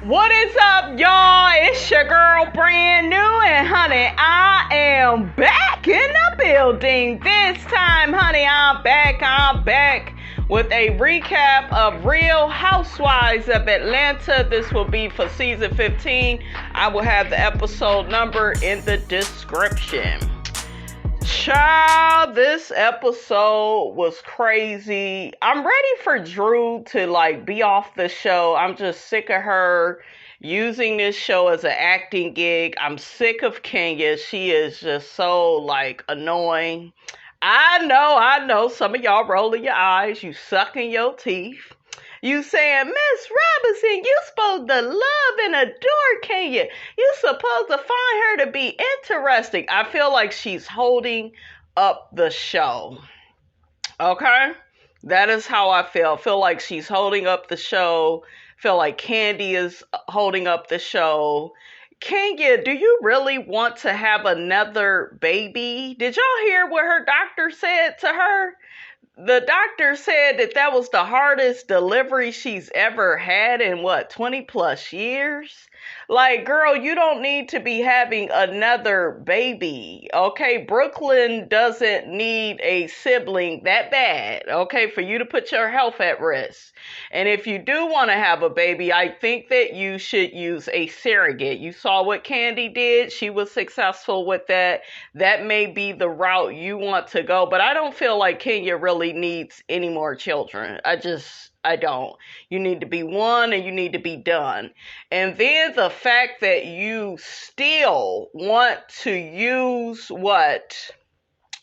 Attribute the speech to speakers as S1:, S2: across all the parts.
S1: What is up, y'all? It's your girl, brand new, and honey, I am back in the building. This time, honey, I'm back with a recap of Real Housewives of Atlanta. This will be for season 15. I will have the episode number in the description. Child, this episode was crazy. I'm ready for Drew to be off the show. I'm just sick of her using this show as an acting gig. I'm sick of Kenya. She is just so annoying. I know some of y'all rolling your eyes, you sucking your teeth. You saying, Miss Robinson, you supposed to love and adore Kenya. You supposed to find her to be interesting. I feel like she's holding up the show. Okay? That is how I feel. I feel like she's holding up the show. I feel like Kandi is holding up the show. Kenya, do you really want to have another baby? Did y'all hear what her doctor said to her? The doctor said that was the hardest delivery she's ever had in 20 plus years? Girl, you don't need to be having another baby, okay? Brooklyn doesn't need a sibling that bad, okay, for you to put your health at risk. And if you do want to have a baby, I think that you should use a surrogate. You saw what Kandi did. She was successful with that. That may be the route you want to go, but I don't feel like Kenya really needs any more children. I don't. You need to be one and you need to be done. And then the fact that you still want to use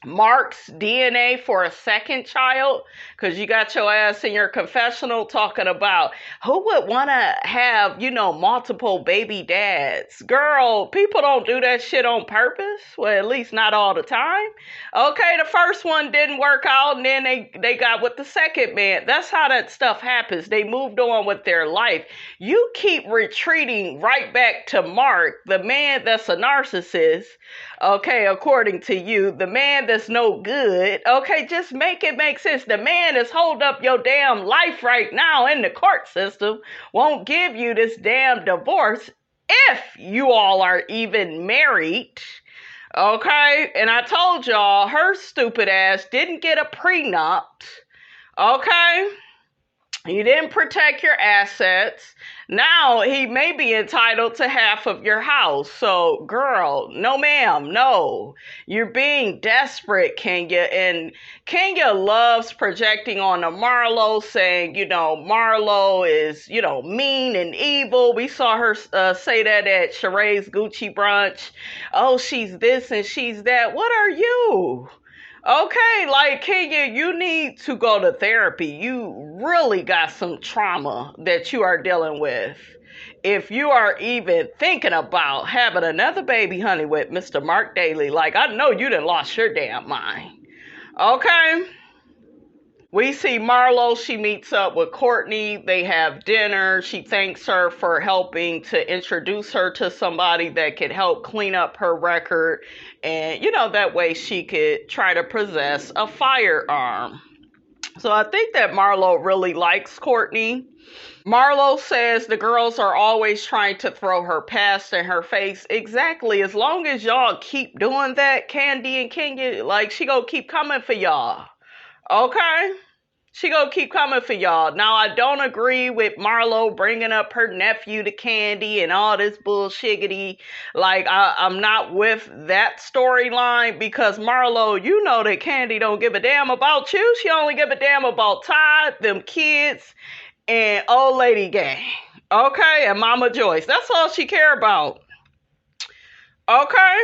S1: Mark's DNA for a second child, because you got your ass in your confessional talking about who would want to have, multiple baby dads. Girl, people don't do that shit on purpose. Well, at least not all the time. Okay, the first one didn't work out, and then they got with the second man. That's how that stuff happens. They moved on with their life. You keep retreating right back to Mark, the man that's a narcissist. Okay, according to you, the man that's no good. Okay, just make it make sense. The man that's holding up your damn life right now in the court system won't give you this damn divorce if you all are even married. Okay, and I told y'all her stupid ass didn't get a prenup. Okay? You didn't protect your assets. Now he may be entitled to half of your house. So, girl, no ma'am, no. You're being desperate, Kenya. And Kenya loves projecting on a Marlo, saying, Marlo is, mean and evil. We saw her say that at Sheree's Gucci brunch. Oh, she's this and she's that. What are you? Okay, Kenya, you need to go to therapy. You really got some trauma that you are dealing with. If you are even thinking about having another baby, honey, with Mr. Mark Daly, I know you done lost your damn mind. Okay? We see Marlo, she meets up with Courtney. They have dinner. She thanks her for helping to introduce her to somebody that could help clean up her record. And, that way she could try to possess a firearm. So I think that Marlo really likes Courtney. Marlo says the girls are always trying to throw her past in her face. Exactly. As long as y'all keep doing that, Kandi and Kenya, she gonna keep coming for y'all. Okay? She gonna keep coming for y'all. Now, I don't agree with Marlo bringing up her nephew to Kandi and all this bullshiggity. I'm not with that storyline because Marlo, you know that Kandi don't give a damn about you. She only give a damn about Todd, them kids, and old lady gang. Okay? And Mama Joyce. That's all she care about. Okay?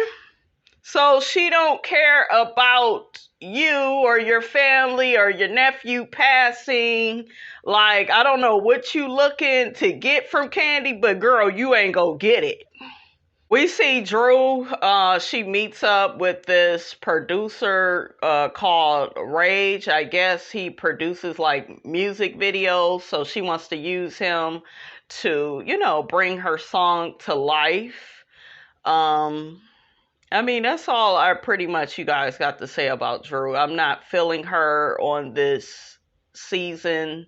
S1: So she don't care about you or your family or your nephew passing. I don't know what you looking to get from Kandi, but girl, you ain't gonna get it. We see Drew, she meets up with this producer called Rage. I guess he produces music videos, so she wants to use him to, bring her song to life. That's all pretty much you guys got to say about Drew. I'm not feeling her on this season.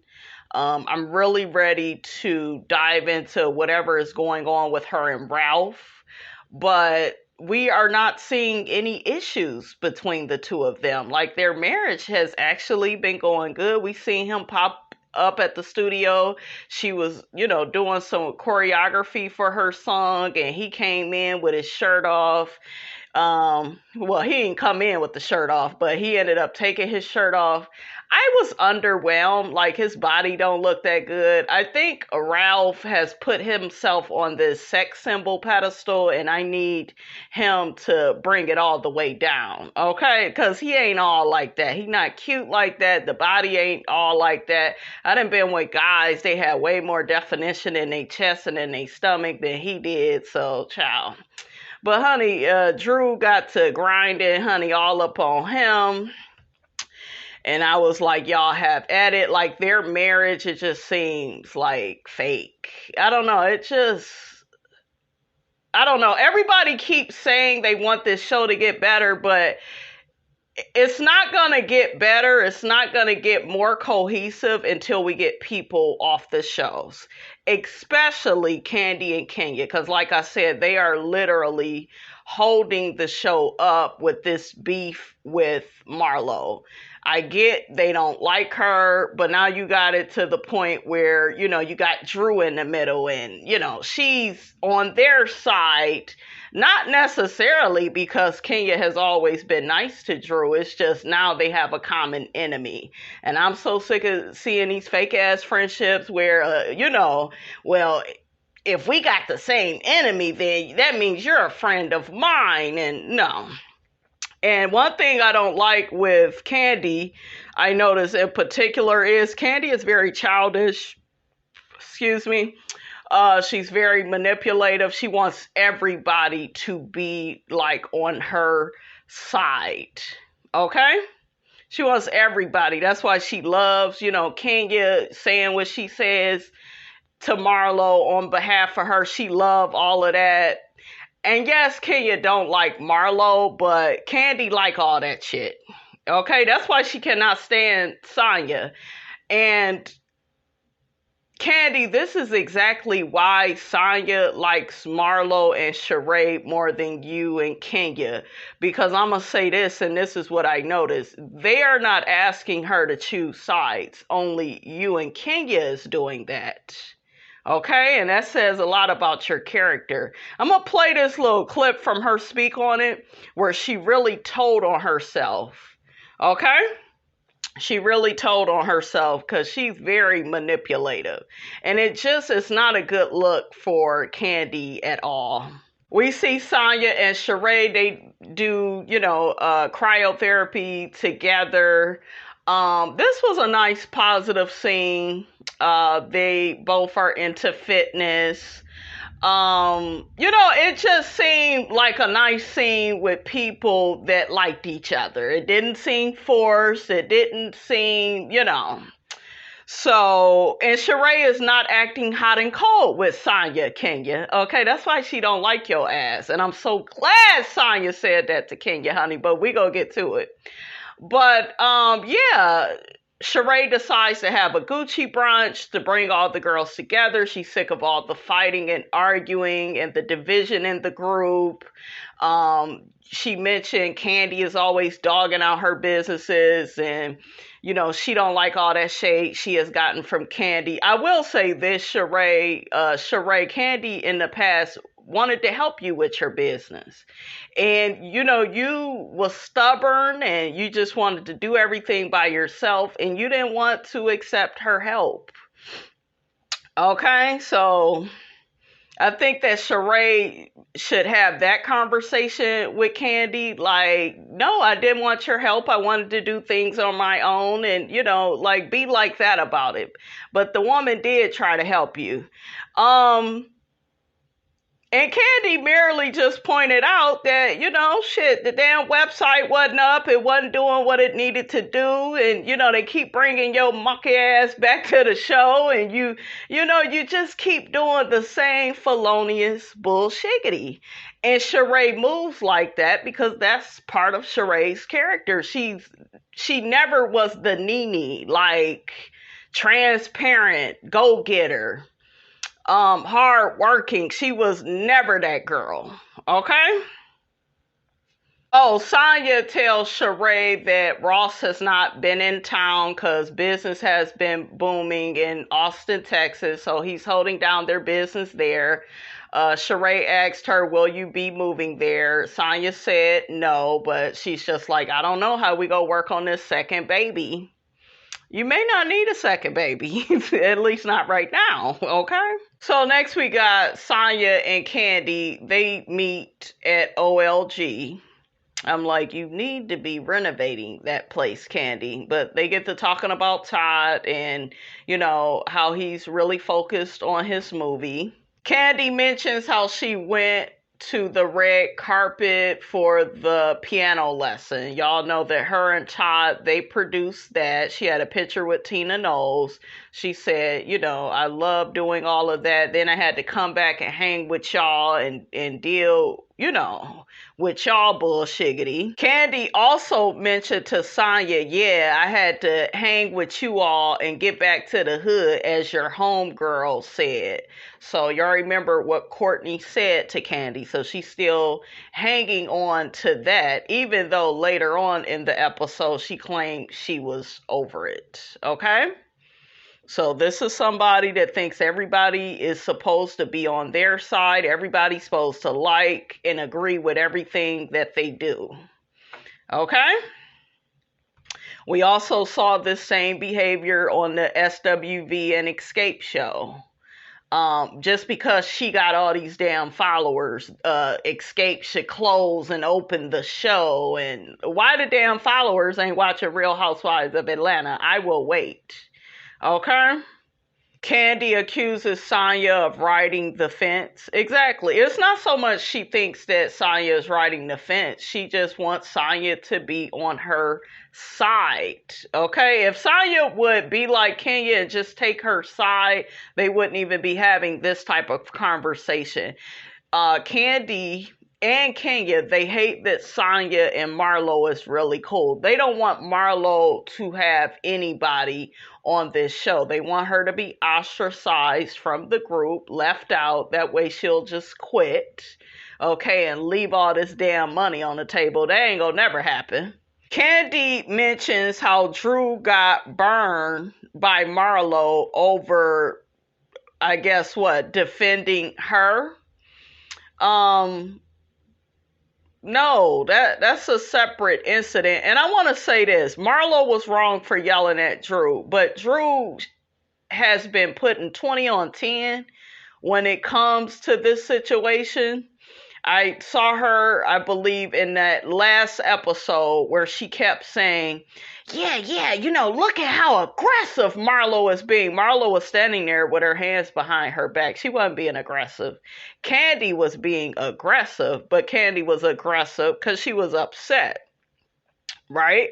S1: I'm really ready to dive into whatever is going on with her and Ralph, but we are not seeing any issues between the two of them. Like, their marriage has actually been going good. We seen him pop up at the studio. She was, doing some choreography for her song, and he came in with his shirt off. Well, he didn't come in with the shirt off, but he ended up taking his shirt off. I was underwhelmed. Like, his body don't look that good. I think Ralph has put himself on this sex symbol pedestal, and I need him to bring it all the way down, okay? Because he ain't all like that. He not cute like that. The body ain't all like that. I done been with guys, they had way more definition in their chest and in their stomach than he did, so, child. But, honey, Drew got to grinding, honey, all up on him. And I was like, y'all have at it. Like, their marriage, it just seems like fake. I don't know. I don't know. Everybody keeps saying they want this show to get better, but it's not going to get better. It's not going to get more cohesive until we get people off the shows, especially Kandi and Kenya. Because like I said, they are literally holding the show up with this beef with Marlo. I get they don't like her, but now you got it to the point where, you got Drew in the middle and, she's on their side. Not necessarily because Kenya has always been nice to Drew. It's just now they have a common enemy. And I'm so sick of seeing these fake ass friendships where, well, if we got the same enemy, then that means you're a friend of mine. And no. And one thing I don't like with Kandi, I notice in particular, is Kandi is very childish. Excuse me. She's very manipulative. She wants everybody to be like on her side. Okay? She wants everybody. That's why she loves, Kenya saying what she says to Marlo on behalf of her. She loves all of that. And yes, Kenya don't like Marlo, but Kandi like all that shit. Okay? That's why she cannot stand Sanya. And Kandi, this is exactly why Sanya likes Marlo and Sheree more than you and Kenya. Because I'm going to say this, and this is what I noticed. They are not asking her to choose sides. Only you and Kenya is doing that. Okay? And that says a lot about your character. I'm going to play this little clip from her speak on it where she really told on herself. Okay? She really told on herself because she's very manipulative. And it just is not a good look for Kandi at all. We see Sanya and Sheree, they do, cryotherapy together. This was a nice positive scene. They both are into fitness. It just seemed like a nice scene with people that liked each other. It didn't seem forced. It didn't seem, So, and Sheree is not acting hot and cold with Sanya, Kenya. Okay, that's why she don't like your ass. And I'm so glad Sanya said that to Kenya, honey, but we gonna get to it. But, Sheree decides to have a Gucci brunch to bring all the girls together. She's sick of all the fighting and arguing and the division in the group. She mentioned Kandi is always dogging out her businesses and, she don't like all that shade she has gotten from Kandi. I will say this, Sheree, Kandi in the past wanted to help you with your business. And, you was stubborn and you just wanted to do everything by yourself and you didn't want to accept her help. Okay, so I think that Sheree should have that conversation with Kandi. Like, no, I didn't want your help. I wanted to do things on my own and, be like that about it. But the woman did try to help you. And Kandi merely just pointed out that, the damn website wasn't up. It wasn't doing what it needed to do. And, they keep bringing your monkey ass back to the show. And you just keep doing the same felonious bullshiggity. And Sheree moves like that because that's part of Sheree's character. She never was the Nene, like, transparent, go-getter, hard working. She was never that girl. Okay? Oh, Sonya tells Sheree that Ross has not been in town because business has been booming in Austin, Texas. So he's holding down their business there. Sheree asked her, will you be moving there? Sonya said no, but she's just like, I don't know how we go work on this second baby. You may not need a second baby, at least not right now, okay? So next we got Sonya and Kandi. They meet at OLG. I'm like, you need to be renovating that place, Kandi. But they get to talking about Todd and, you know, how he's really focused on his movie. Kandi mentions how she went to the red carpet for the piano lesson. Y'all know that her and Todd, they produced that. She had a picture with Tina Knowles. She said, you know, I love doing all of that. Then I had to come back and hang with y'all and deal, you know, with y'all bullshiggity. Kandi also mentioned to Sonya, yeah, I had to hang with you all and get back to the hood, as your homegirl said. So y'all remember what Courtney said to Kandi. So she's still hanging on to that, even though later on in the episode, she claimed she was over it. Okay? So this is somebody that thinks everybody is supposed to be on their side. Everybody's supposed to like and agree with everything that they do. Okay? We also saw this same behavior on the SWV and Escape show. Just because she got all these damn followers, Escape should close and open the show. And why the damn followers ain't watching Real Housewives of Atlanta? I will wait. Okay? Kandi accuses Sonya of riding the fence. Exactly. It's not so much she thinks that Sonya is riding the fence. She just wants Sonya to be on her side. Okay? If Sonya would be like Kenya and just take her side, they wouldn't even be having this type of conversation. Kandi and Kenya, they hate that Sonya and Marlo is really cool. They don't want Marlo to have anybody on this show. They want her to be ostracized from the group, left out. That way she'll just quit, okay, and leave all this damn money on the table. That ain't gonna never happen. Kandi mentions how Drew got burned by Marlo over, I guess what, defending her. No, that's a separate incident. And I want to say this. Marlo was wrong for yelling at Drew, but Drew has been putting 20 on 10 when it comes to this situation. I saw her, I believe, in that last episode where she kept saying, yeah, you know, look at how aggressive Marlo is being. Marlo was standing there with her hands behind her back. She wasn't being aggressive. Kandi was being aggressive, but Kandi was aggressive because she was upset, right?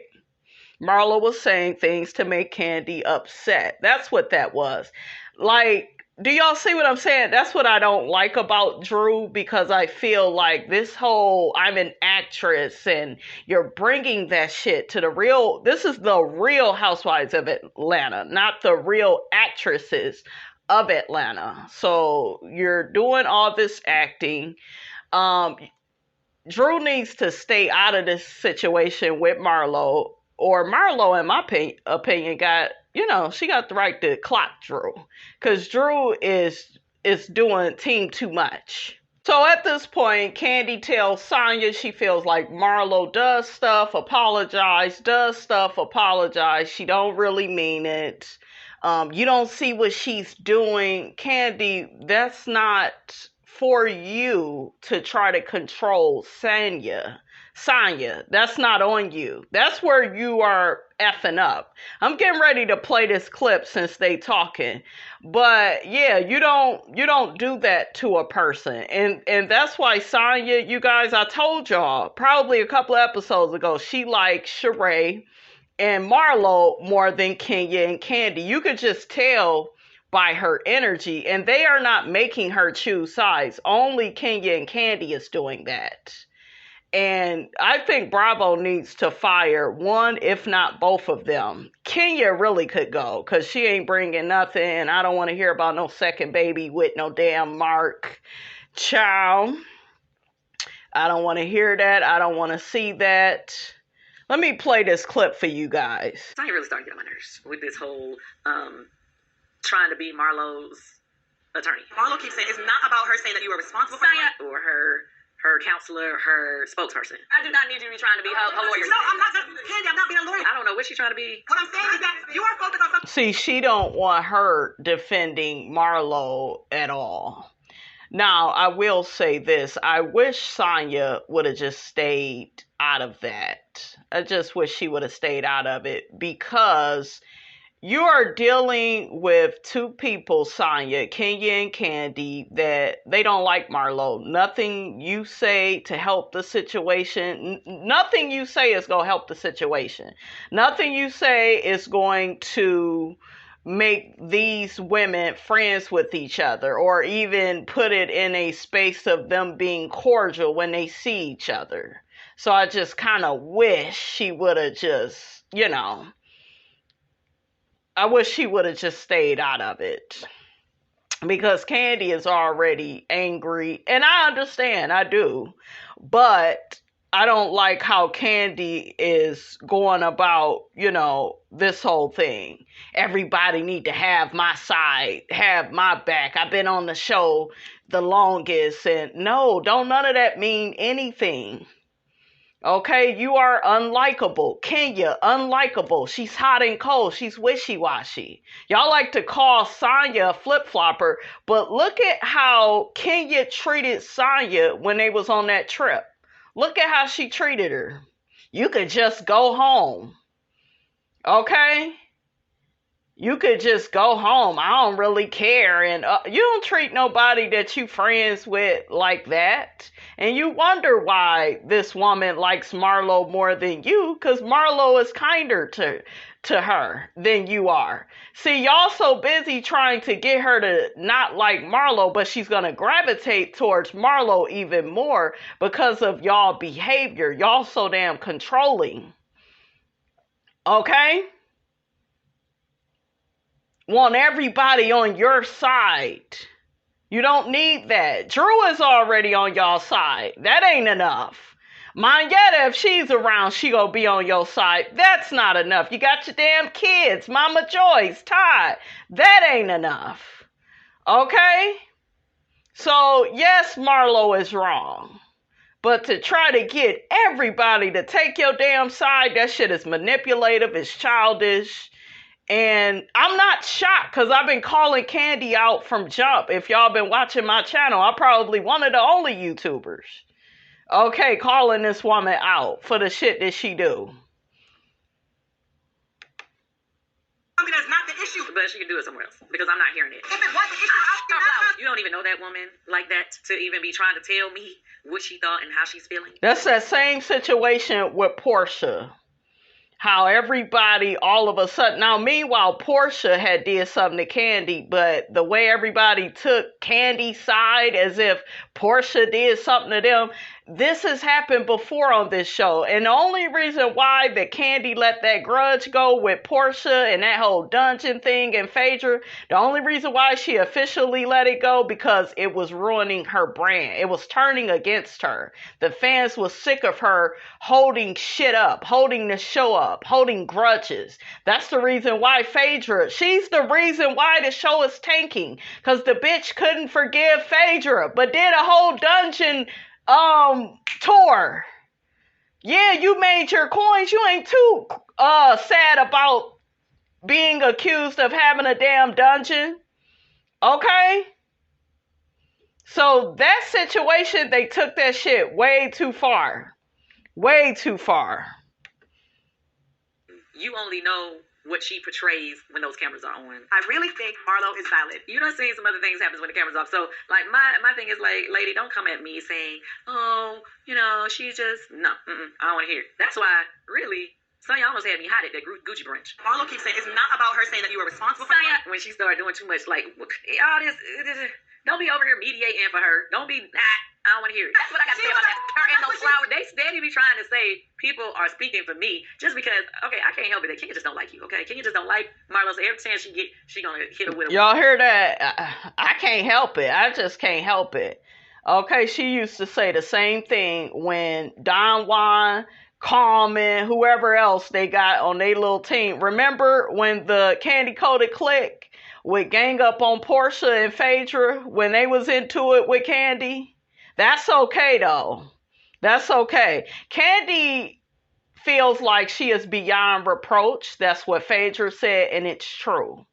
S1: Marlo was saying things to make Kandi upset. That's what that was. Like, do y'all see what I'm saying? That's what I don't like about Drew, because I feel like this whole I'm an actress and you're bringing that shit to the real. This is the Real Housewives of Atlanta, not the real actresses of Atlanta. So you're doing all this acting. Drew needs to stay out of this situation with Marlo, or Marlo, in my opinion, got, you know, she got the right to clock Drew, because Drew is doing team too much. So at this point, Kandi tells Sonya she feels like Marlo does stuff, apologize. She don't really mean it. You don't see what she's doing. Kandi, that's not for you to try to control Sonya, that's not on you. That's where you are effing up. I'm getting ready to play this clip since they talking. But yeah, you don't do that to a person. And that's why Sonya, you guys, I told y'all probably a couple of episodes ago, she likes Sheree and Marlo more than Kenya and Kandi. You could just tell by her energy, and they are not making her choose sides. Only Kenya and Kandi is doing that. And I think Bravo needs to fire one, if not both of them. Kenya really could go because she ain't bringing nothing. And I don't want to hear about no second baby with no damn Mark. Child. I don't want to hear that. I don't want to see that. Let me play this clip for you guys.
S2: Sonya really started getting on my nerves with this whole trying to be Marlo's attorney. Marlo keeps saying it's not about her saying that you were responsible for it or her counselor, her spokesperson. I do not need you to be trying to be her lawyer. No, I'm not. Kandi, I'm not being a lawyer. I don't know what she's trying to be. What I'm saying is that you are focused on something.
S1: See, she don't want her defending Marlo at all. Now, I will say this. I wish Sonya would have just stayed out of that. I just wish she would have stayed out of it because you are dealing with two people, Sonya, Kenya and Kandi, that they don't like Marlo. Nothing you say to help the situation, nothing you say is going to help the situation. Nothing you say is going to make these women friends with each other or even put it in a space of them being cordial when they see each other. So I just kind of wish she would have just, I wish she would have just stayed out of it because Kandi is already angry and I understand, I do, but I don't like how Kandi is going about, this whole thing. Everybody need to have my side, have my back. I've been on the show the longest and no, don't none of that mean anything. Okay, you are unlikable. Kenya, unlikable. She's hot and cold. She's wishy-washy. Y'all like to call Sonya a flip-flopper, but look at how Kenya treated Sonya when they was on that trip. Look at how she treated her. You could just go home. Okay? You could just go home. I don't really care. And you don't treat nobody that you friends with like that. And you wonder why this woman likes Marlo more than you. Because Marlo is kinder to her than you are. See, y'all so busy trying to get her to not like Marlo. But she's going to gravitate towards Marlo even more because of y'all behavior. Y'all so damn controlling. Okay? Want everybody on your side. You don't need that. Drew is already on y'all side. That ain't enough. Mayetta, if she's around, she gonna be on your side. That's not enough. You got your damn kids. Mama Joyce, Todd. That ain't enough. Okay? So, yes, Marlo is wrong. But to try to get everybody to take your damn side, that shit is manipulative. It's childish. And I'm not shocked because I've been calling Kandi out from jump. If y'all been watching my channel, I'm probably one of the only YouTubers. Okay, calling this woman out for the shit that she do.
S2: I mean, that's not the issue. But she can do it somewhere else because I'm not hearing it. If it was the issue, you don't even know that woman like that to even be trying to tell me what she thought and how she's feeling.
S1: That's that same situation with Portia. How everybody all of a sudden, now meanwhile Portia had did something to Kandi, but the way everybody took Kandi's side as if Portia did something to them, this has happened before on this show. And the only reason why that Kandi let that grudge go with Portia and that whole dungeon thing and Phaedra, the only reason why she officially let it go because it was ruining her brand. It was turning against her. The fans was sick of her holding shit up, holding the show up, holding grudges. That's the reason why Phaedra, she's the reason why the show is tanking. Because the bitch couldn't forgive Phaedra, but did a whole dungeon tour. Yeah, you made your coins. You ain't too sad about being accused of having a damn dungeon. Okay? So that situation, they took that shit way too far. Way too far.
S2: You only know what she portrays when those cameras are on. I really think Marlo is valid. You done seen some other things happen when the camera's off. So, like, my thing is, like, lady, don't come at me saying, oh, she's just, no, I don't want to hear it. That's why, really, Sonya almost had me hot at that Gucci brunch. Marlo keeps saying it's not about her saying that you were responsible for Sonya. When she started doing too much, like, all this, don't be over here mediating for her. Don't be, I don't want to hear it. That's what I got to say about that. Her and those flowers. They steady be trying to say people are speaking for me just because, okay, I can't help it that Kenya just don't like you, okay? Kenya just don't like Marlo, so every chance she get, she gonna hit her with a...
S1: Y'all hear that? I can't help it. I just can't help it. Okay, she used to say the same thing when Don Juan, Carmen, whoever else they got on their little team. Remember when the candy-coated clique would gang up on Portia and Phaedra when they was into it with Kandi? That's okay, though. That's okay. Kandi feels like she is beyond reproach. That's what Phaedra said, and it's true.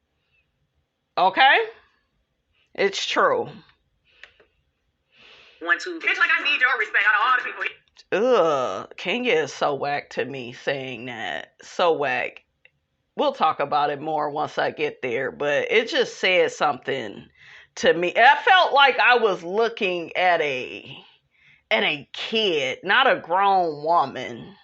S1: Okay? It's true.
S2: 1, 2. Bitch, like I need your respect out of all the people here.
S1: Kenya is so whack to me saying that. So whack. We'll talk about it more once I get there, but it just said something to me. I felt like I was looking at a kid, not a grown woman.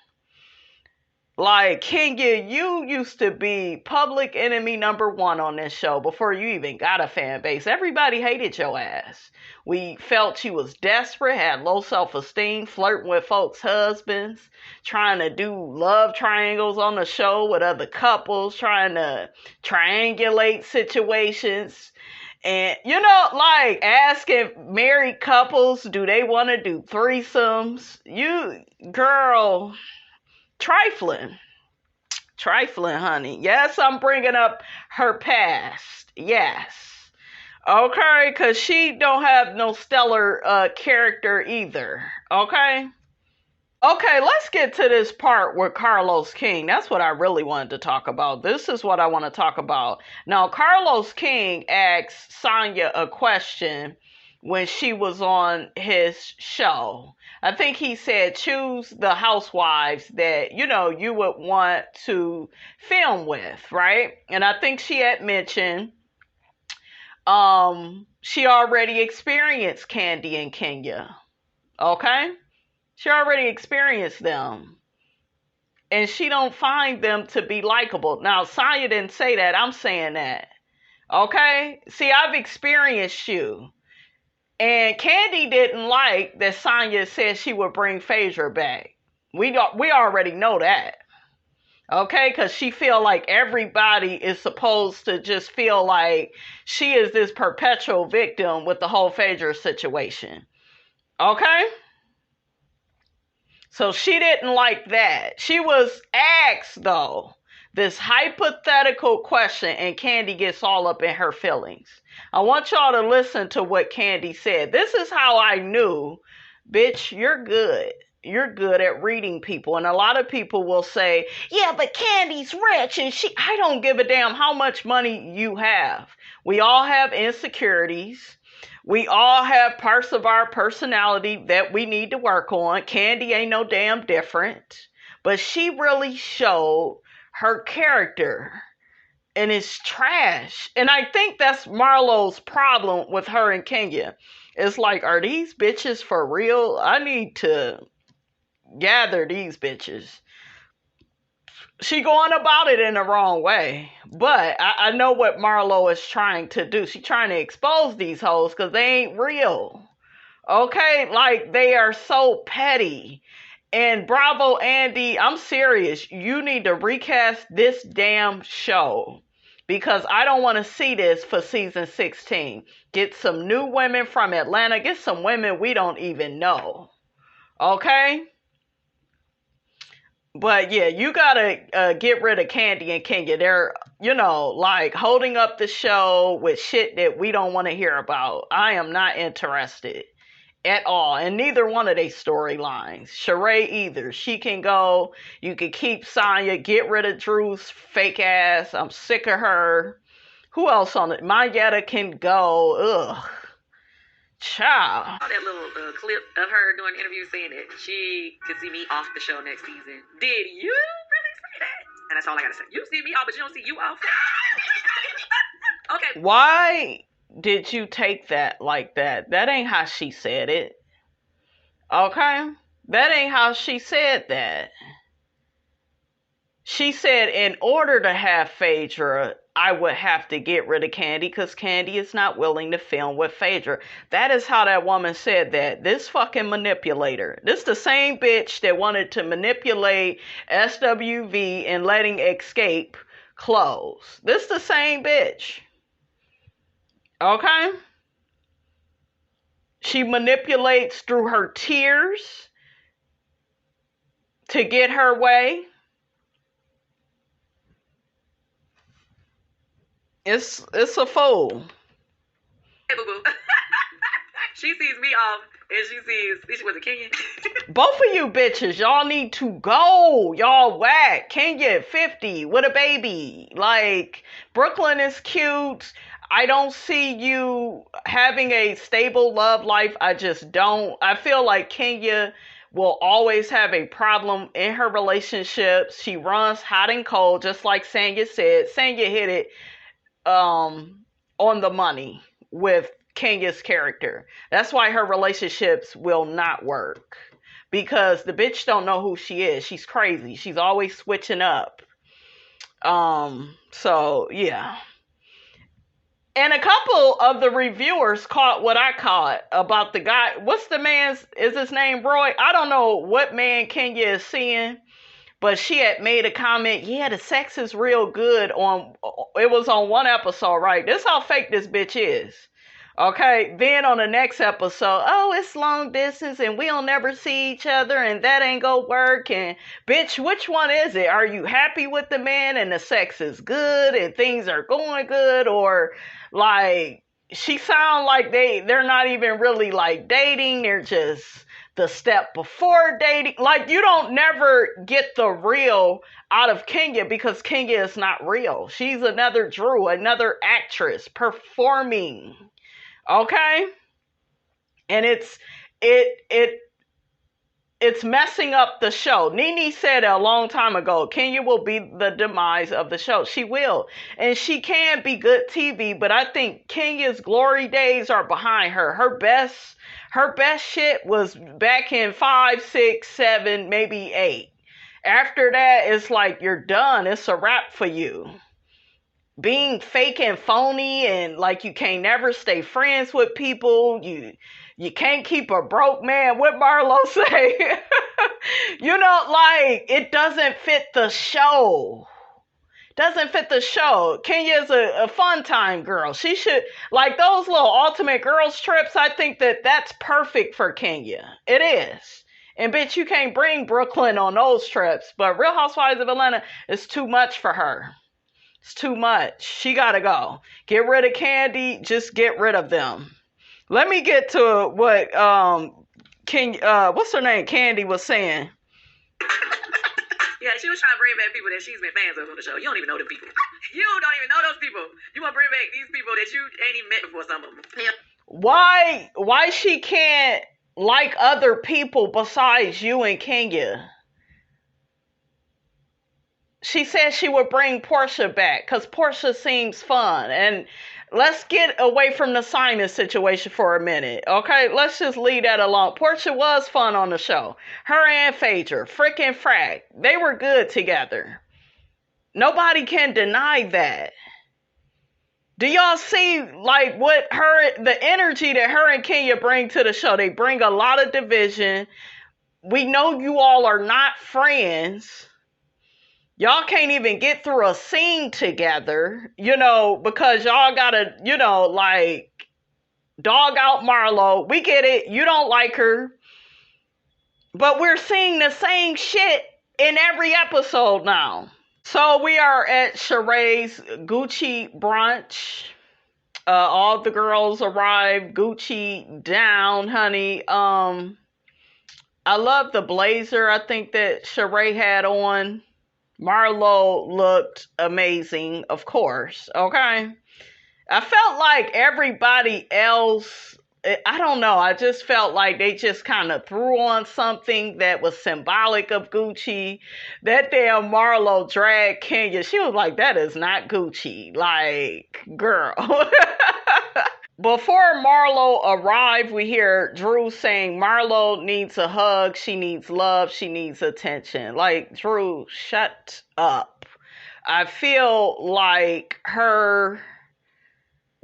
S1: Like, Kenya, you used to be public enemy number 1 on this show before you even got a fan base. Everybody hated your ass. We felt you was desperate, had low self-esteem, flirting with folks' husbands, trying to do love triangles on the show with other couples, trying to triangulate situations. And, you know, like, asking married couples, do they want to do threesomes? You, girl... Trifling, honey. Yes, I'm bringing up her past. Yes. Okay, because she don't have no stellar character either. Okay? Okay, let's get to this part with Carlos King. That's what I really wanted to talk about. This is what I want to talk about. Now, Carlos King asked Sonya a question when she was on his show. I think he said, choose the housewives that, you know, you would want to film with, right? And I think she had mentioned she already experienced Kandi and Kenya. Okay? She already experienced them. And she don't find them to be likable. Now, Sonya didn't say that. I'm saying that. Okay? See, I've experienced you. And Kandi didn't like that Sonya said she would bring Phaedra back. We already know that. Okay? Because she feel like everybody is supposed to just feel like she is this perpetual victim with the whole Phaedra situation. Okay? So she didn't like that. She was asked, though, this hypothetical question, and Kandi gets all up in her feelings. I want y'all to listen to what Kandi said. This is how I knew, bitch, you're good. You're good at reading people. And a lot of people will say, yeah, but Kandi's rich and I don't give a damn how much money you have. We all have insecurities. We all have parts of our personality that we need to work on. Kandi ain't no damn different. But she really showed her character. And it's trash. And I think that's Marlo's problem with her and Kenya. It's like, are these bitches for real? I need to gather these bitches. She going about it in the wrong way. But I know what Marlo is trying to do. She's trying to expose these hoes because they ain't real. Okay? Like, they are so petty. And Bravo, Andy, I'm serious. You need to recast this damn show. Because I don't want to see this for season 16. Get some new women from Atlanta. Get some women we don't even know. Okay? But yeah, you gotta get rid of Kandi and Kenya. They're, you know, like holding up the show with shit that we don't want to hear about. I am not interested at all. And neither one of their storylines. Sheree either. She can go. You can keep Sonya. Get rid of Drew's fake ass. I'm sick of her. Who else on it? Mayetta can go. Ugh. Child.
S2: I saw that little clip of her doing an interview saying that she could see me off the show next season. Did you really say that? And that's all I gotta say. You see me off, but you don't see you off. Okay.
S1: Why did you take that like that? That ain't how she said it. Okay? That ain't how she said that. She said, in order to have Phaedra, I would have to get rid of Kandi because Kandi is not willing to film with Phaedra. That is how that woman said that. This fucking manipulator. This the same bitch that wanted to manipulate SWV and letting Escape close. This the same bitch. Okay? She manipulates through her tears to get her way. It's a fool.
S2: Hey, boo boo. She sees me off, and she was a Kenyan.
S1: Both of you bitches, y'all need to go. Y'all whack. Kenya at 50 with a baby. Like, Brooklyn is cute. I don't see you having a stable love life. I just don't. I feel like Kenya will always have a problem in her relationships. She runs hot and cold, just like Sanya said. Sanya hit it on the money with Kenya's character. That's why her relationships will not work, because the bitch don't know who she is. She's crazy. She's always switching up. So yeah. And a couple of the reviewers caught what I caught about the guy. What's the man's, is his name Rhoa? I don't know what man Kenya is seeing, but she had made a comment, yeah, the sex is real good it was on one episode, right? This how fake this bitch is. Okay, then on the next episode, oh, it's long distance and we'll never see each other and that ain't gonna work. And bitch, which one is it? Are you happy with the man and the sex is good and things are going good? Or like, she sound like they're not even really like dating. They're just the step before dating. Like, you don't never get the real out of Kenya because Kenya is not real. She's another Drew, another actress performing. Okay? And it's messing up the show. Nene said a long time ago, Kenya will be the demise of the show. She will. And she can be good TV, but I think Kenya's glory days are behind her. Her best shit was back in 5, 6, 7, maybe 8. After that, it's like you're done. It's a wrap for you. Being fake and phony and like you can't never stay friends with people. You can't keep a broke man. What Marlo say? You know, like, it doesn't fit the show. Doesn't fit the show. Kenya's a fun time girl. She should, like those little ultimate girls trips, I think that's perfect for Kenya. It is. And bitch, you can't bring Brooklyn on those trips. But Real Housewives of Atlanta is too much for her. It's too much. She gotta go. Get rid of Kandi. Just get rid of them. Let me get to what what's her name? Kandi was saying.
S2: Yeah, she was trying to bring back people that she's been fans of on the show. You don't even know the people. You don't even know those people. You want to bring back these people that you ain't even met before, some of them. Yeah.
S1: Why she can't like other people besides you and Kenya? She said she would bring Portia back because Portia seems fun. And let's get away from the Simon situation for a minute, okay? Let's just leave that alone. Portia was fun on the show. Her and Phaedra, frickin' frack. They were good together. Nobody can deny that. Do y'all see, like, the energy that her and Kenya bring to the show? They bring a lot of division. We know you all are not friends. Y'all can't even get through a scene together, because y'all gotta, like, dog out Marlo. We get it. You don't like her. But we're seeing the same shit in every episode now. So we are at Sheree's Gucci brunch. All the girls arrived. Gucci down, honey. I love the blazer I think that Sheree had on. Marlo looked amazing, of course, okay? I felt like everybody else, I don't know, I just felt like they just kind of threw on something that was symbolic of Gucci. That damn Marlo dragged Kenya. She was like, that is not Gucci. Like, girl. Before Marlo arrived, we hear Drew saying Marlo needs a hug, she needs love, she needs attention. Like, Drew, shut up. I feel like her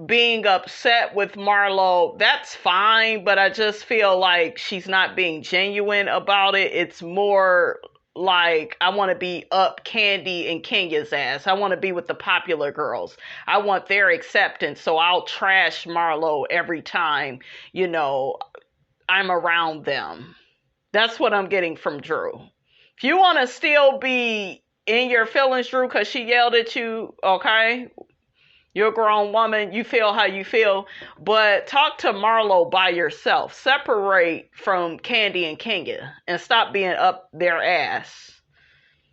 S1: being upset with Marlo, that's fine, but I just feel like she's not being genuine about it. It's more like, I want to be up Kandi and Kenya's ass. I want to be with the popular girls. I want their acceptance, so I'll trash Marlo every time, I'm around them. That's what I'm getting from Drew. If you want to still be in your feelings, Drew, because she yelled at you, okay? You're a grown woman. You feel how you feel. But talk to Marlo by yourself. Separate from Kandi and Kenya and stop being up their ass.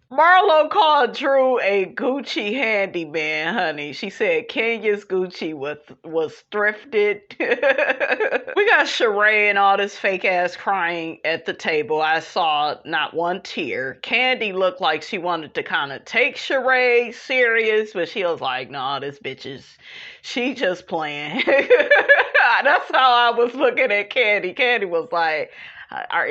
S1: Marlo called Drew a Gucci handyman, honey. She said Kenya's Gucci was thrifted. We got Sheree and all this fake ass crying at the table. I saw not one tear. Kandi looked like she wanted to kind of take Sheree serious, but she was like, nah, this bitch she just playing. That's how I was looking at Kandi. Kandi was like,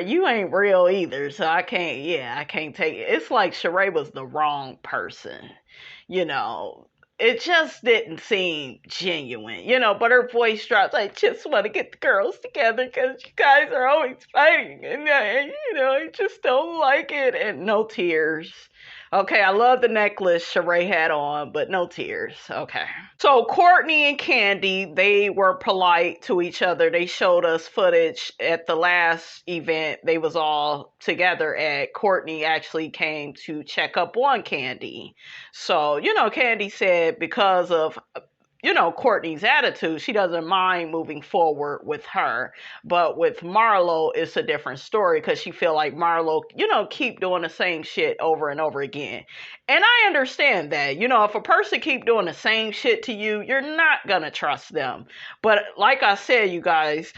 S1: you ain't real either, so I can't take it. It's like Sheree was the wrong person. It just didn't seem genuine, but her voice drops. I just want to get the girls together because you guys are always fighting, and I just don't like it. And no tears. Okay, I love the necklace Sheree had on, but no tears. Okay. So Courtney and Kandi, they were polite to each other. They showed us footage at the last event. They was all together at Courtney actually came to check up on Kandi. So, Kandi said because of Courtney's attitude, she doesn't mind moving forward with her. But with Marlo, it's a different story because she feel like Marlo, keep doing the same shit over and over again. And I understand that. If a person keep doing the same shit to you, you're not going to trust them. But like I said, you guys,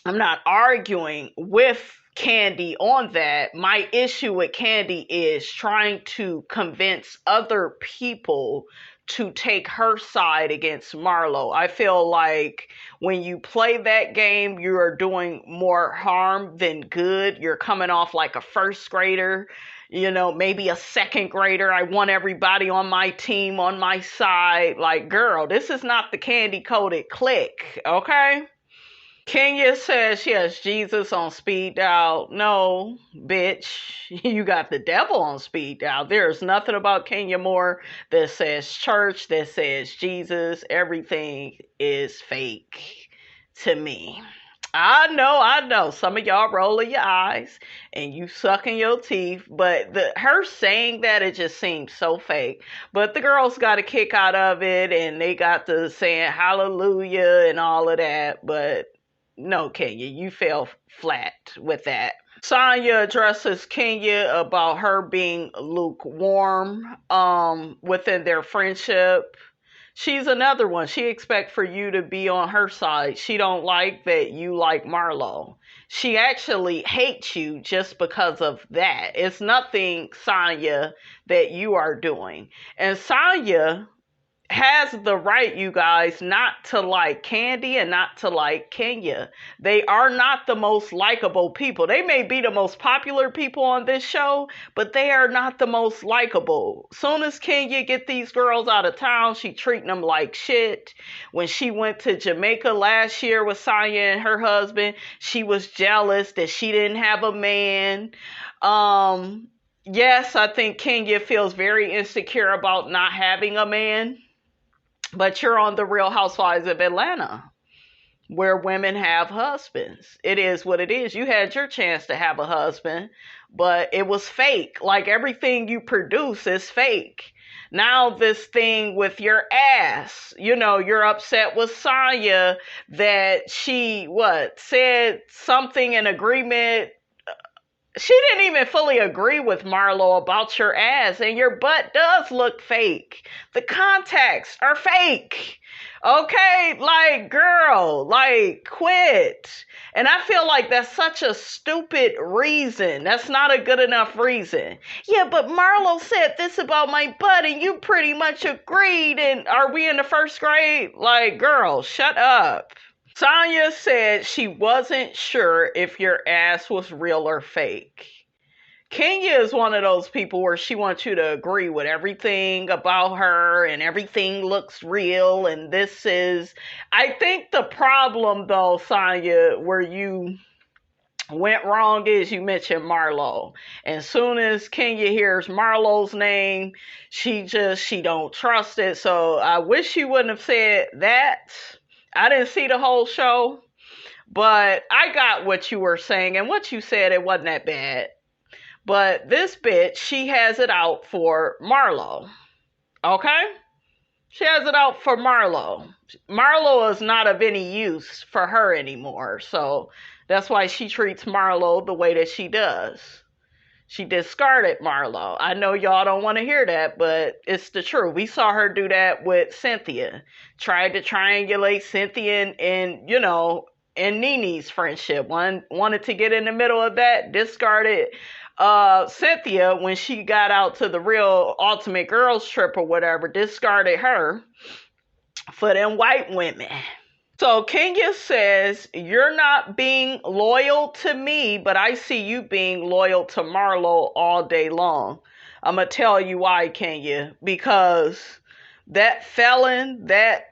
S1: I'm not arguing with Kandi on that. My issue with Kandi is trying to convince other people to take her side against Marlo. I feel like when you play that game, you are doing more harm than good. You're coming off like a first grader, maybe a second grader. I want everybody on my team, on my side. Like, girl, this is not the candy-coated Klique, okay? Kenya says she has Jesus on speed dial. No, bitch, you got the devil on speed dial. There's nothing about kenyamoore that says church, that says Jesus. Everything is fake to me. I know. Some of y'all rolling your eyes and you sucking your teeth, but her saying that, it just seems so fake. But the girls got a kick out of it, and they got to saying hallelujah and all of that, but no, Kenya, you fell flat with that. Sanya addresses Kenya about her being lukewarm within their friendship. She's another one. She expects for you to be on her side. She don't like that you like Marlo. She actually hates you just because of that. It's nothing, Sanya, that you are doing. And Sanya has the right, you guys, not to like Kandi and not to like Kenya. They are not the most likable people. They may be the most popular people on this show, but they are not the most likable. Soon as Kenya get these girls out of town, she treating them like shit. When she went to Jamaica last year with Sanya and her husband, she was jealous that she didn't have a man. Yes, I think Kenya feels very insecure about not having a man. But you're on the Real Housewives of Atlanta, where women have husbands. It is what it is. You had your chance to have a husband, but it was fake. Like, everything you produce is fake. Now this thing with your ass, you're upset with Sanya that she, said something in agreement she didn't even fully agree with Marlo about your ass, and your butt does look fake. The contacts are fake. Okay, like, girl, like, quit. And I feel like that's such a stupid reason. That's not a good enough reason. Yeah, but Marlo said this about my butt, and you pretty much agreed, and are we in the first grade? Like, girl, shut up. Sanya said she wasn't sure if your ass was real or fake. Kenya is one of those people where she wants you to agree with everything about her and everything looks real and this is... I think the problem though, Sanya, where you went wrong is you mentioned Marlo. As soon as Kenya hears Marlo's name, she don't trust it. So I wish you wouldn't have said that. I didn't see the whole show, but I got what you were saying, and what you said, it wasn't that bad. But this bitch, she has it out for Marlo. Okay? She has it out for Marlo. Marlo is not of any use for her anymore. So that's why she treats Marlo the way that she does. She discarded Marlo. I know y'all don't want to hear that, but it's the truth. We saw her do that with Cynthia. Tried to triangulate Cynthia and Nene's friendship. Wanted to get in the middle of that. Discarded Cynthia when she got out to the real ultimate girls trip or whatever. Discarded her for them white women. So Kenya says, you're not being loyal to me, but I see you being loyal to Marlo all day long. I'm going to tell you why, Kenya. Because that felon, that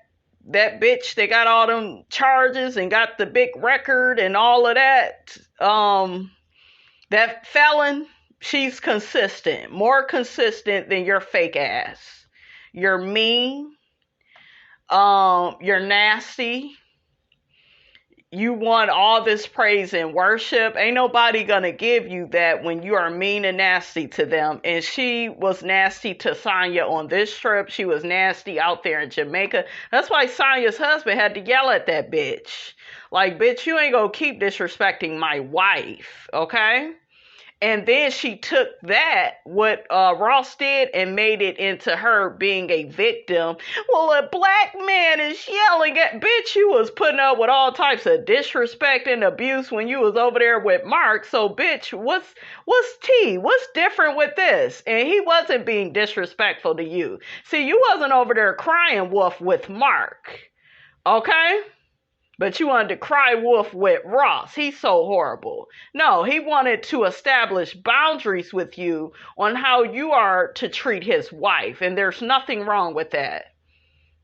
S1: bitch that got all them charges and got the big record and all of that, that felon, she's consistent. More consistent than your fake ass. You're mean. You're nasty. You want all this praise and worship. Ain't nobody gonna give you that when you are mean and nasty to them. And she was nasty to Sanya on this trip. She was nasty out there in Jamaica. That's why Sanya's husband had to yell at that bitch. Like, bitch, you ain't gonna keep disrespecting my wife, okay? And then she took that, what Ross did, and made it into her being a victim. Well, a black man is yelling at, bitch, you was putting up with all types of disrespect and abuse when you was over there with Mark. So, bitch, what's tea? What's different with this? And he wasn't being disrespectful to you. See, you wasn't over there crying wolf with Mark, okay? But you wanted to cry wolf with Ross. He's so horrible. No, he wanted to establish boundaries with you on how you are to treat his wife. And there's nothing wrong with that.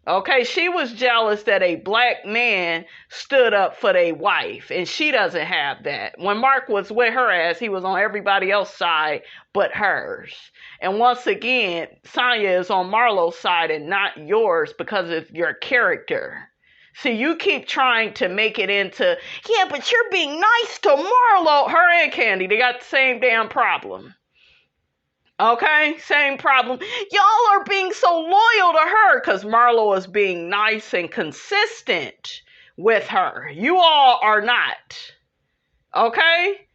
S1: Okay, she was jealous that a black man stood up for their wife. And she doesn't have that. When Mark was with her ass, he was on everybody else's side but hers. And once again, Sanya is on Marlo's side and not yours because of your character. See, you keep trying to make it into, yeah, but you're being nice to Marlo. Her and Kandi, they got the same damn problem. Okay? Same problem. Y'all are being so loyal to her because Marlo is being nice and consistent with her. You all are not. Okay?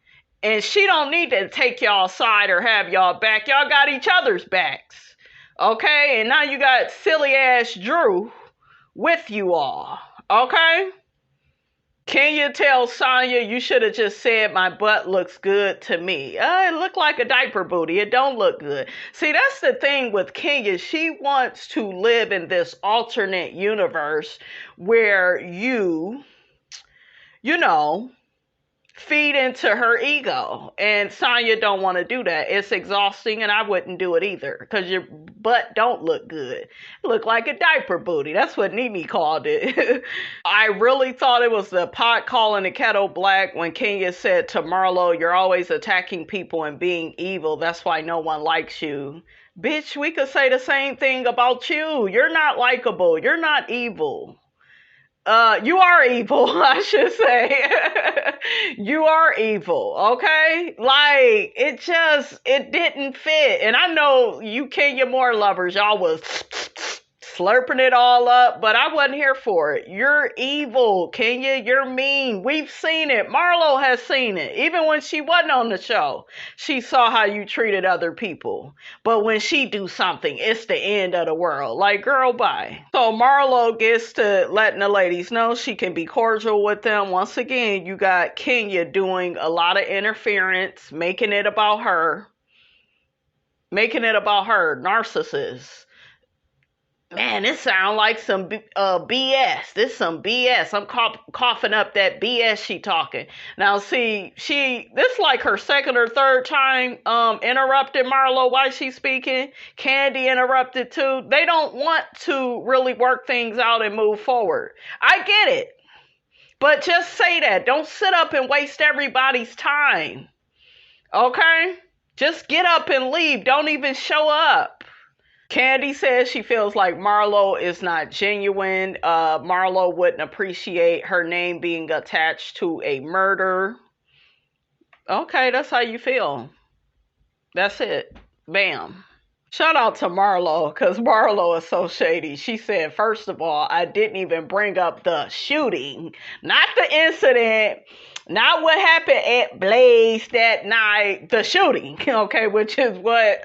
S1: And she don't need to take y'all side or have y'all back. Y'all got each other's backs. Okay? And now you got silly ass Drew with you all. Okay? Can you tell Sanya you should have just said my butt looks good to me? It looked like a diaper booty. It don't look good. See, that's the thing with Kenya. She wants to live in this alternate universe where you feed into her ego. And Sanya don't want to do that. It's exhausting and I wouldn't do it either because your butt don't look good. It look like a diaper booty. That's what Nene called it. I really thought it was the pot calling the kettle black when Kenya said to Marlo, you're always attacking people and being evil. That's why no one likes you. Bitch, we could say the same thing about you. You're not likable. You're not evil. You are evil, I should say. You are evil, okay? Like, it didn't fit. And I know you kenyamoore lovers, y'all was slurping it all up, but I wasn't here for it. You're evil, Kenya. You're mean. We've seen it. Marlo has seen it. Even when she wasn't on the show, she saw how you treated other people. But when she do something, it's the end of the world. Like, girl, bye. So Marlo gets to letting the ladies know she can be cordial with them. Once again, you got Kenya doing a lot of interference, making it about her. Narcissist. Man, this sounds like some BS. This some BS. I'm coughing up that BS she talking. Now, see, this like her second or third time interrupted Marlo while she's speaking. Kandi interrupted too. They don't want to really work things out and move forward. I get it. But just say that. Don't sit up and waste everybody's time. Okay? Just get up and leave. Don't even show up. Kandi says she feels like Marlo is not genuine. Marlo wouldn't appreciate her name being attached to a murder. Okay, that's how you feel. That's it. Bam. Shout out to Marlo, because Marlo is so shady. She said, first of all, I didn't even bring up the shooting. Not the incident. Not what happened at Blaze that night. The shooting. Okay, which is what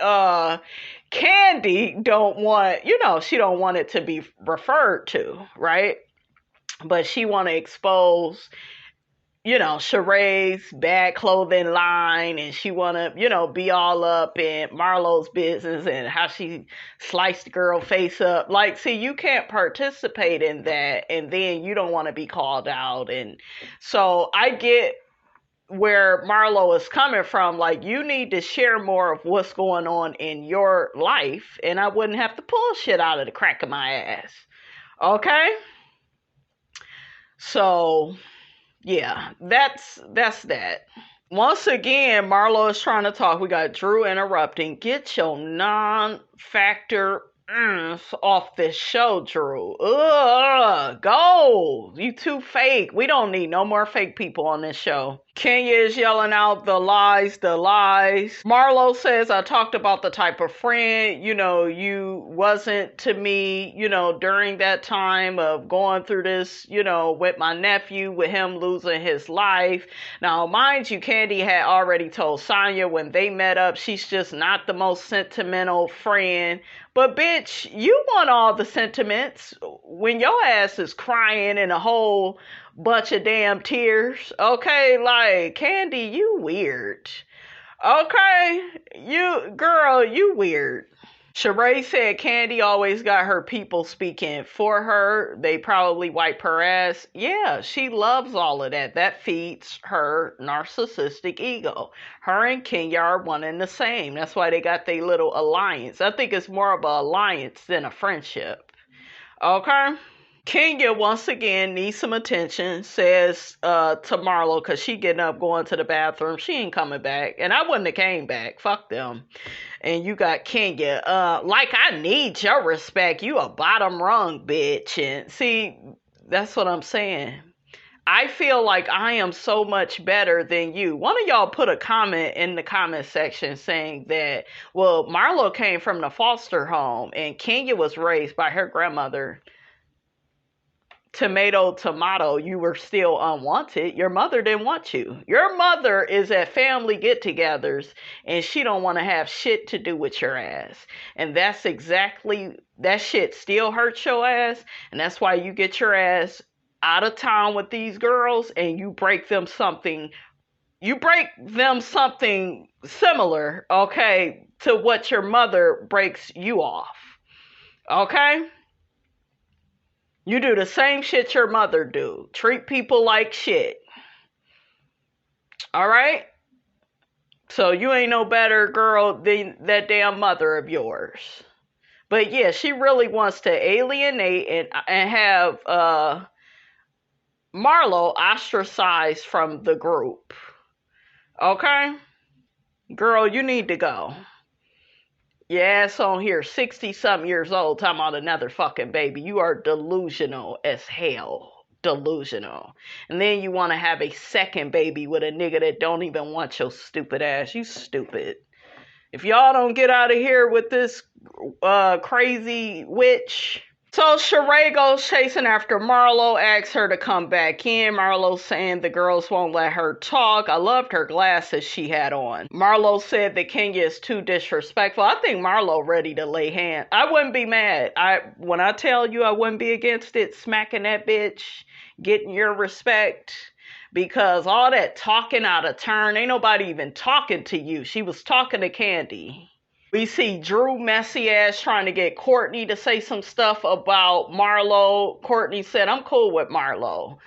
S1: Kandi don't want, she don't want it to be referred to, right? But she want to expose, Sheree's bad clothing line, and she want to, be all up in Marlo's business and how she sliced the girl face up. Like, see, you can't participate in that, and then you don't want to be called out. And so I get where Marlo is coming from. Like, you need to share more of what's going on in your life, and I wouldn't have to pull shit out of the crack of my ass. Okay? So, yeah, that's that. Once again, Marlo is trying to talk. We got Drew interrupting. Get your non-factor off this show, Drew. Go. You too fake. We don't need no more fake people on this show. Kenya is yelling out the lies. Marlo says, I talked about the type of friend, you wasn't to me, during that time of going through this, with my nephew, with him losing his life. Now, mind you, Kandi had already told Sanya when they met up, she's just not the most sentimental friend. But bitch, you want all the sentiments when your ass is crying in a whole bunch of damn tears. Okay, like, Kandi, you weird. Okay, you weird. Sheree said Kandi always got her people speaking for her. They probably wipe her ass. Yeah, she loves all of that. That feeds her narcissistic ego. Her and Kenya are one and the same. That's why they got their little alliance. I think it's more of an alliance than a friendship. Okay? Kenya, once again, needs some attention, says to Marlo, because she getting up, going to the bathroom. She ain't coming back. And I wouldn't have came back. Fuck them. And you got Kenya, like, I need your respect. You a bottom rung bitch. And see, that's what I'm saying. I feel like I am so much better than you. One of y'all put a comment in the comment section saying that, well, Marlo came from the foster home and Kenya was raised by her grandmother. Tomato, you were still unwanted. Your mother didn't want you. Your mother is at family get-togethers and she don't want to have shit to do with your ass. And that's exactly, that shit still hurts your ass. And that's why you get your ass out of town with these girls and you break them something similar, okay, to what your mother breaks you off. Okay? You do the same shit your mother do. Treat people like shit. All right? So you ain't no better girl than that damn mother of yours. But yeah, she really wants to alienate and have Marlo ostracized from the group. Okay? Girl, you need to go. Your ass on here, 60-something years old, talking about another fucking baby. You are delusional as hell. Delusional. And then you want to have a second baby with a nigga that don't even want your stupid ass. You stupid. If y'all don't get out of here with this crazy witch, So Sheree goes chasing after Marlo, asks her to come back in. Marlo saying the girls won't let her talk. I loved her glasses she had on. Marlo said that Kenya is too disrespectful. I think Marlo ready to lay hands. I wouldn't be mad. When I tell you I wouldn't be against it, smacking that bitch, getting your respect. Because all that talking out of turn, ain't nobody even talking to you. She was talking to Kandi. We see Drew messy ass trying to get Courtney to say some stuff about Marlo. Courtney said, I'm cool with Marlo.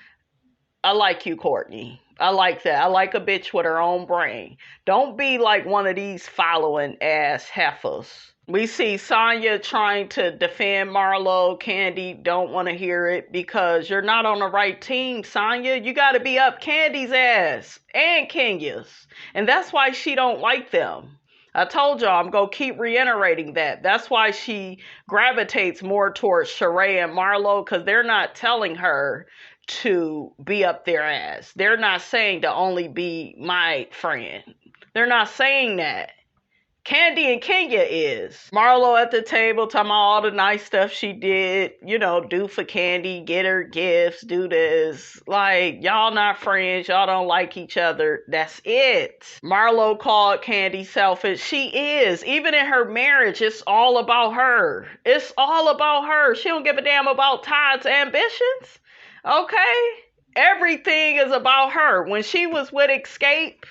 S1: I like you, Courtney. I like that. I like a bitch with her own brain. Don't be like one of these following ass heifers. We see Sanya trying to defend Marlo. Kandi don't want to hear it because you're not on the right team, Sanya. You got to be up Kandi's ass and Kenya's. And that's why she don't like them. I told y'all I'm going to keep reiterating that. That's why she gravitates more towards Sheree and Marlo, because they're not telling her to be up their ass. They're not saying to only be my friend. They're not saying that. Kandi and Kenya is. Marlo at the table talking about all the nice stuff she did, do for Kandi, get her gifts, do this. Like, y'all not friends, y'all don't like each other. That's it. Marlo called Kandi selfish. She is. Even in her marriage, it's all about her. It's all about her. She don't give a damn about Todd's ambitions. Okay? Everything is about her. When she was with Escape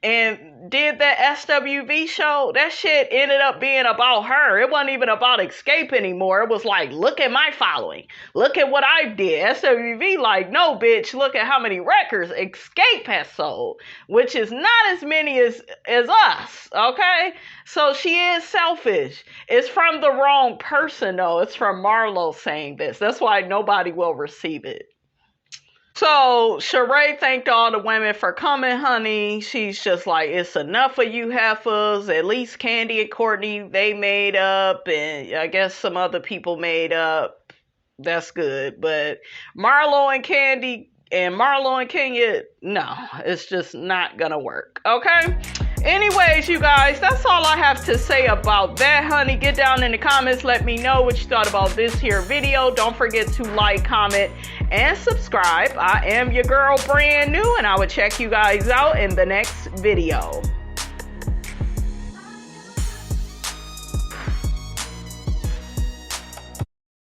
S1: and did that SWV show, that shit ended up being about her. It wasn't even about Escape anymore. It was like, look at my following. Look at what I did. SWV like, no, bitch, look at how many records Escape has sold, which is not as many as us, okay? So she is selfish. It's from the wrong person, though. It's from Marlo saying this. That's why nobody will receive it. So Sheree thanked all the women for coming, honey. She's just like, it's enough of you heifers. At least Kandi and Courtney, they made up. And I guess some other people made up. That's good. But Marlo and Kandi and Marlo and Kenya, no, it's just not going to work. Okay? Anyways, you guys, that's all I have to say about that, honey. Get down in the comments. Let me know what you thought about this here video. Don't forget to like, comment, and subscribe. I am your girl, brand new, and I will check you guys out in the next video.